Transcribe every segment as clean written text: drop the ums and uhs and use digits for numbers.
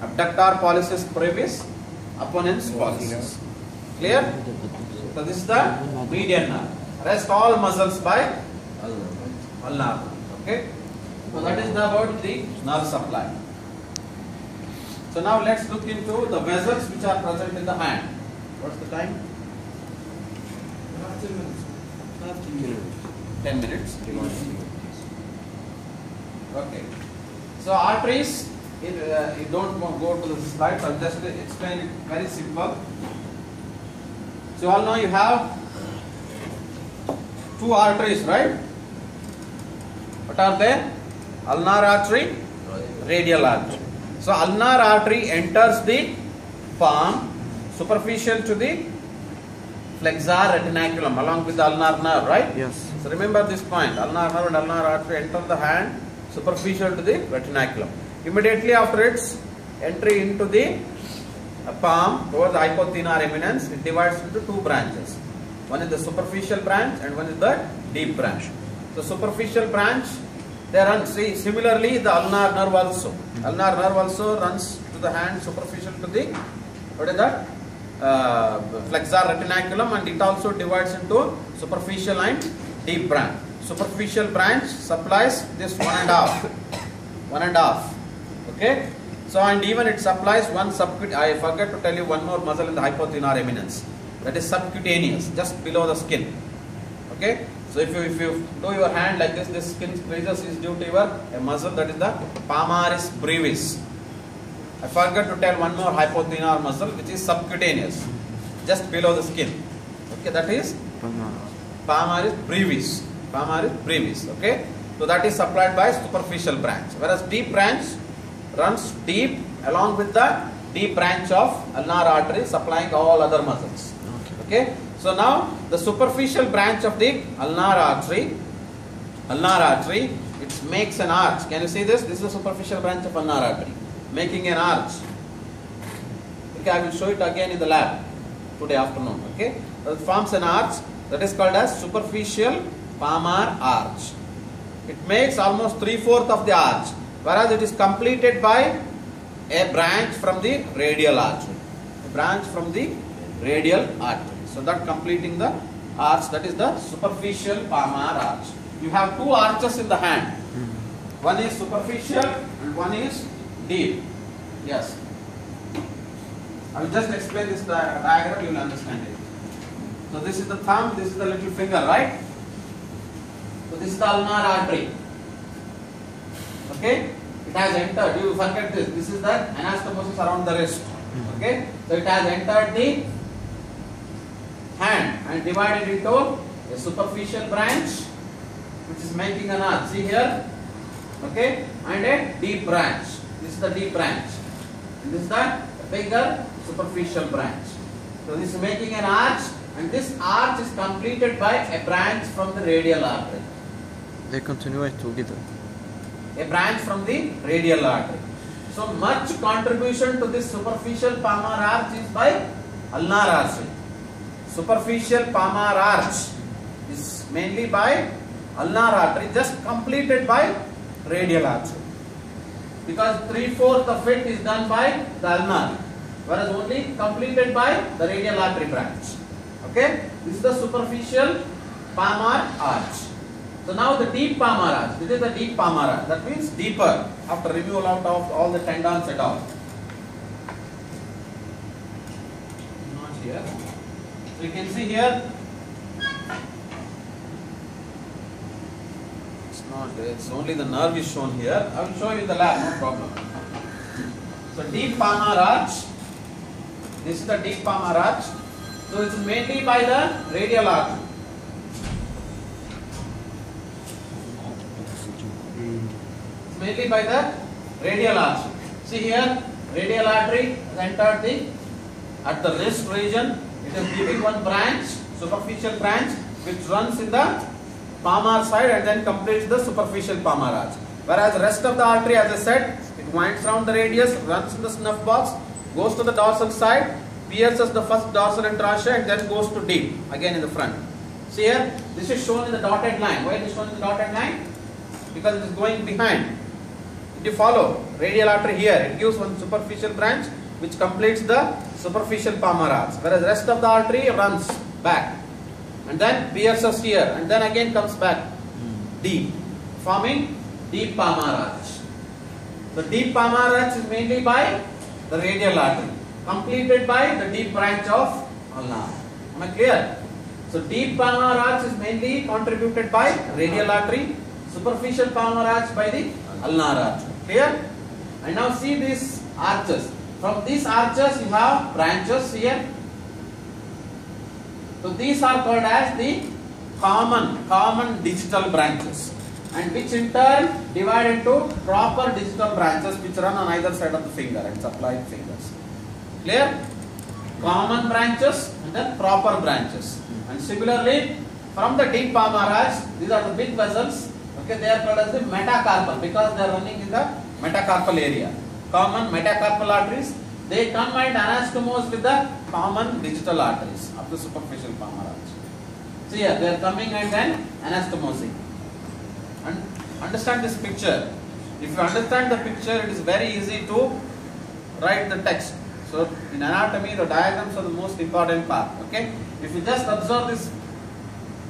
Abductor pollicis brevis, opponens pollicis. Clear? So this is the median nerve. Rest all muscles by ulnar. Okay? So that is about the nerve supply. So now let's look into the vessels which are present in the hand. What's the time? 10 minutes. Okay. So arteries, you don't go to the slides, I'll just explain it very simple. So all know you have two arteries, right? What are they? Ulnar artery, radial artery. So ulnar artery enters the palm, superficial to the flexor retinaculum along with the ulnar nerve, right? Yes. So remember this point, ulnar nerve and ulnar artery enter the hand, superficial to the retinaculum. Immediately after its entry into the palm towards the hypothenar eminence, it divides into two branches. One is the superficial branch and one is the deep branch. The superficial branch, they run, see, similarly the ulnar nerve also. Ulnar nerve also runs to the hand superficial to the, what is that? Flexor retinaculum, and it also divides into superficial and deep branch. Superficial branch supplies this 1.5. Okay? So, and even it supplies one subcutaneous, I forgot to tell you one more muscle in the hypothenar eminence. That is subcutaneous, just below the skin. Okay? So if you do your hand like this skin creases is due to a muscle, that is the palmaris brevis. I forgot to tell one more hypothenar muscle which is subcutaneous, just below the skin. Okay, that is palmaris brevis. Palmaris brevis. Okay, so that is supplied by superficial branch, whereas deep branch runs deep along with the deep branch of ulnar artery, supplying all other muscles. Okay, so now the superficial branch of the ulnar artery, it makes an arch. Can you see this? This is the superficial branch of ulnar artery, making an arch. Okay, I will show it again in the lab today afternoon. Okay, it forms an arch that is called as superficial palmar arch. It makes almost 3/4 of the arch, whereas it is completed by a branch from the radial artery. A branch from the radial artery. So that completing the arch, that is the superficial palmar arch. You have two arches in the hand. One is superficial and one is deep. Yes. I will just explain this diagram, you will understand it. So this is the thumb, this is the little finger, right? So this is the ulnar artery. Okay? It has entered, you forget this. This is the anastomosis around the wrist. Okay? So it has entered the hand and divided into a superficial branch which is making an arch. See here? Okay? And a deep branch. This is the deep branch. And this is the bigger superficial branch. So this is making an arch, and this arch is completed by a branch from the radial artery. They continue together. A branch from the radial artery. So much contribution to this superficial palmar arch is by ulnar artery. Superficial palmar arch is mainly by ulnar artery, just completed by radial artery. Because 3/4 of it is done by the ulnar, whereas only completed by the radial artery branch. Okay? This is the superficial palmar arch. So now the deep palmar arch. This is the deep palmar arch. That means deeper after removal out of all the tendons and all. Not here. So you can see here. It's not. It's only the nerve is shown here. I will show you in the lab. No problem. So deep palmar arch. This is the deep palmar arch. So it's mainly by the radial artery. Mainly by the radial artery. See here, radial artery has entered at the wrist region. It is giving one branch, superficial branch, which runs in the palmar side and then completes the superficial palmar arch. Whereas the rest of the artery, as I said, it winds around the radius, runs in the snuff box, goes to the dorsal side, pierces the first dorsal interossea and then goes to deep, again in the front. See here, this is shown in the dotted line. Why it is shown in the dotted line? Because it is going behind. Did you follow? Radial artery here, it gives one superficial branch which completes the superficial palmar arch, whereas rest of the artery runs back and then pierces here and then again comes back deep, forming deep palmar arch. The deep palmar arch is mainly by the radial artery, completed by the deep branch of ulnar. Am I clear? So deep palmar arch is mainly contributed by radial artery, superficial palmar arch by the ulnar arch. Clear? And now see these arches. From these arches you have branches here. So these are called as the common digital branches, and which in turn divide into proper digital branches which run on either side of the finger and supply fingers. Clear? Common branches and then proper branches. And similarly, from the deep palmar arch, these are the big vessels. Okay, they are called as the metacarpal because they are running in the metacarpal area. Common metacarpal arteries, they come and anastomose with the common digital arteries of the superficial palmar arch. So here they are coming and then anastomosing. And understand this picture. If you understand the picture, it is very easy to write the text. So in anatomy, the diagrams are the most important part. Okay, if you just observe this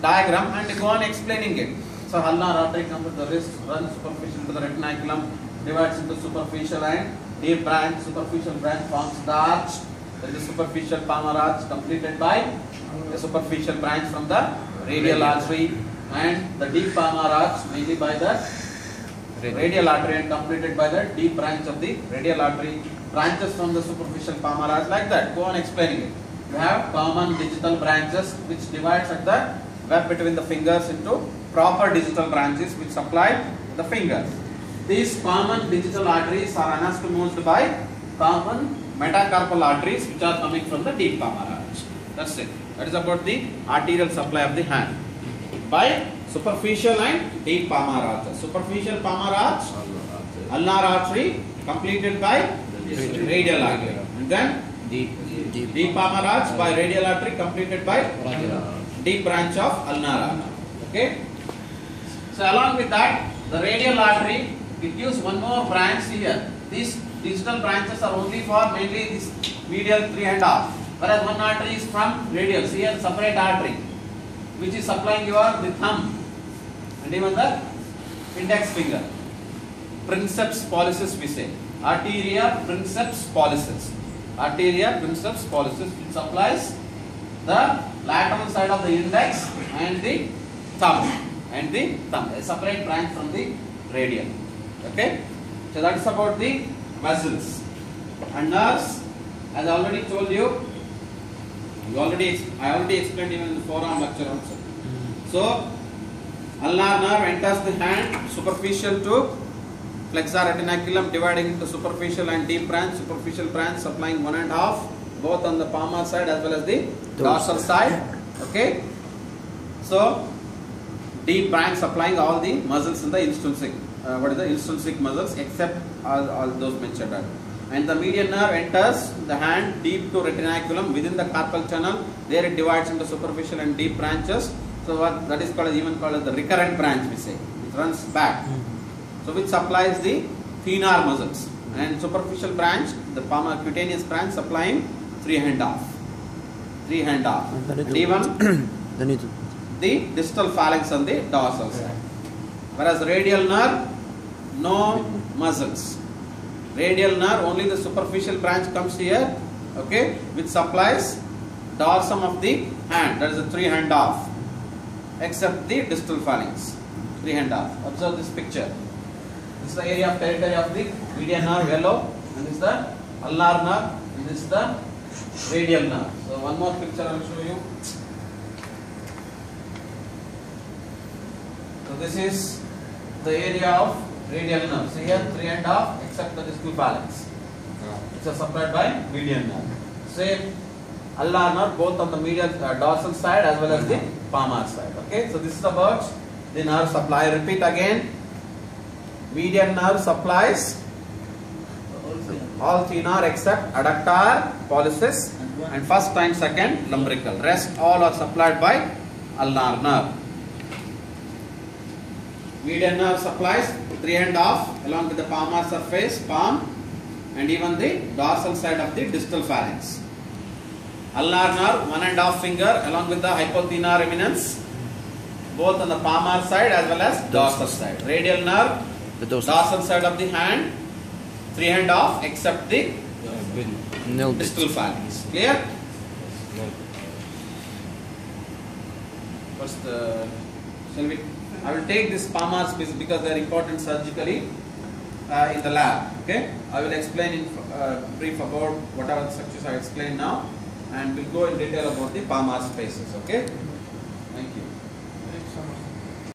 diagram and you go on explaining it. So ulnar artery comes with the wrist, runs superficial to the retinaculum, divides into superficial and deep branch. Superficial branch forms the arch. There is a superficial palmar arch completed by the superficial branch from the radial artery, and the deep palmar arch mainly by the radial artery and completed by the deep branch of the radial artery. Branches from the superficial palmar arch, like that. Go on explaining it. You have common digital branches which divides at the web between the fingers into proper digital branches which supply the fingers. These common digital arteries are anastomosed by common metacarpal arteries which are coming from the deep palmar arch. That's it. That is about the arterial supply of the hand by superficial and deep palmar arches. Superficial palmar arch, ulnar artery completed by radial artery, and then deep palmar arch by radial artery completed by deep branch of ulnar artery. Okay. So along with that, the radial artery, it gives one more branch here. These digital branches are only for mainly this medial 3.5, whereas one artery is from radial. See here, separate artery which is supplying your the thumb and even the index finger. Princeps pollicis we say. Arteria princeps pollicis. Arteria princeps pollicis, which supplies the lateral side of the index and the thumb. A separate branch from the radial. Okay? So that's about the vessels. And nerves, as I already told you, I already explained even in the forearm lecture also. So, ulnar nerve enters the hand, superficial to flexor retinaculum, dividing into superficial and deep branch. Superficial branch supplying 1.5 both on the palmar side as well as the dorsal side. Okay. So deep branch supplying all the muscles in the intrinsic. Intrinsic muscles except all those mentioned. And the median nerve enters the hand deep to retinaculum within the carpal channel. There it divides into superficial and deep branches. So what that is called, even called as the recurrent branch we say. It runs back. So which supplies the thenar muscles, and superficial branch, the palmar cutaneous branch supplying 3.5. And even the distal phalanx on the dorsal side. Whereas radial nerve, no muscles. Radial nerve, only the superficial branch comes here, okay, which supplies dorsum of the hand, that is the 3.5, except the distal phalanx, 3.5. Observe this picture. This is the area of territory of the median nerve, yellow, and this is the ulnar nerve, and this is the radial nerve. So one more picture I will show you. So this is the area of radial nerve. See here, 3.5 except the distal phalanx. It's supplied by median nerve. Same ulnar nerve both on the medial dorsal side as well as the palmar side. Okay, so this is about the nerve supply. I repeat again. Median nerve supplies all thenar except adductor, pollicis, and first and second lumbrical. Rest all are supplied by ulnar nerve. Median nerve supplies three and off along with the palmar surface, palm, and even the dorsal side of the distal phalanx. Ulnar nerve, 1.5 finger along with the hypothenar eminence, both on the palmar side as well as dorsal side. Radial nerve, The dorsal side of the hand, 3.5 except the Nil bit. distal phalanx. Clear? First, shall we? I will take this palmar piece because they are important surgically in the lab. Okay? I will explain in brief about whatever the structures I explained now, and we'll go in detail about the palmar spaces. Okay?